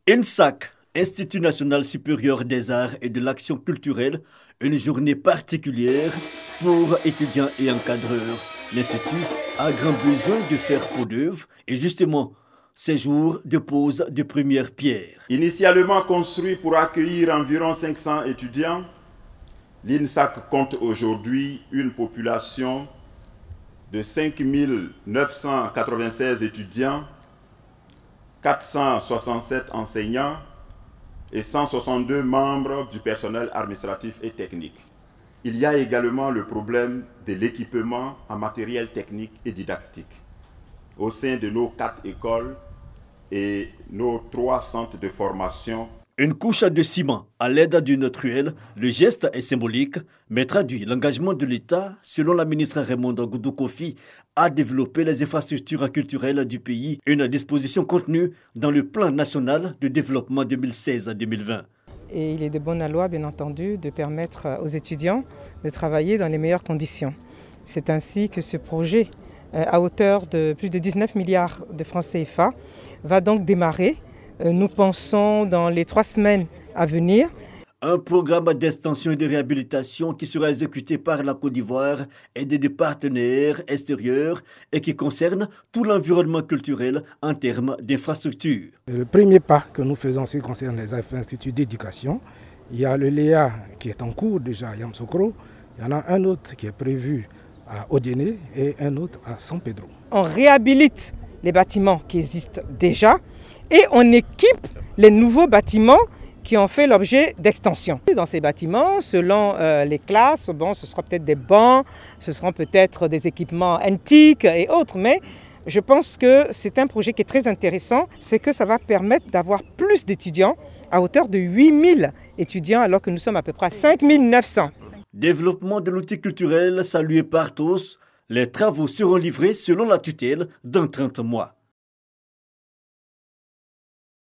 INSAC, Institut national supérieur des arts et de l'action culturelle, une journée particulière pour étudiants et encadreurs. L'Institut a grand besoin de faire peau d'œuvre et justement, ces jours de pose de première pierre. Initialement construit pour accueillir environ 500 étudiants, l'INSAC compte aujourd'hui une population de 5 996 étudiants, 467 enseignants et 162 membres du personnel administratif et technique. Il y a également le problème de l'équipement en matériel technique et didactique au sein de nos 4 écoles et nos 3 centres de formation. Une couche de ciment à l'aide d'une truelle, le geste est symbolique, mais traduit l'engagement de l'État, selon la ministre Raymonde Goudou Kofi, à développer les infrastructures culturelles du pays, une disposition contenue dans le plan national de développement 2016-2020. Et il est de bonne loi, bien entendu, de permettre aux étudiants de travailler dans les meilleures conditions. C'est ainsi que ce projet, à hauteur de plus de 19 milliards de francs CFA, va donc démarrer. Nous pensons dans les 3 semaines à venir. Un programme d'extension et de réhabilitation qui sera exécuté par la Côte d'Ivoire et des partenaires extérieurs et qui concerne tout l'environnement culturel en termes d'infrastructures. Le premier pas que nous faisons, ce qui concerne les instituts d'éducation, il y a le Léa qui est en cours déjà à Yamoussoukro, il y en a un autre qui est prévu à Odiéné et un autre à San Pedro. On réhabilite les bâtiments qui existent déjà et on équipe les nouveaux bâtiments qui ont fait l'objet d'extensions. Dans ces bâtiments, selon les classes, ce sera peut-être des bancs, ce seront peut-être des équipements antiques et autres, mais je pense que c'est un projet qui est très intéressant, c'est que ça va permettre d'avoir plus d'étudiants à hauteur de 8000 étudiants alors que nous sommes à peu près à 5900. Développement de l'outil culturel salué par tous, les travaux seront livrés selon la tutelle dans 30 mois.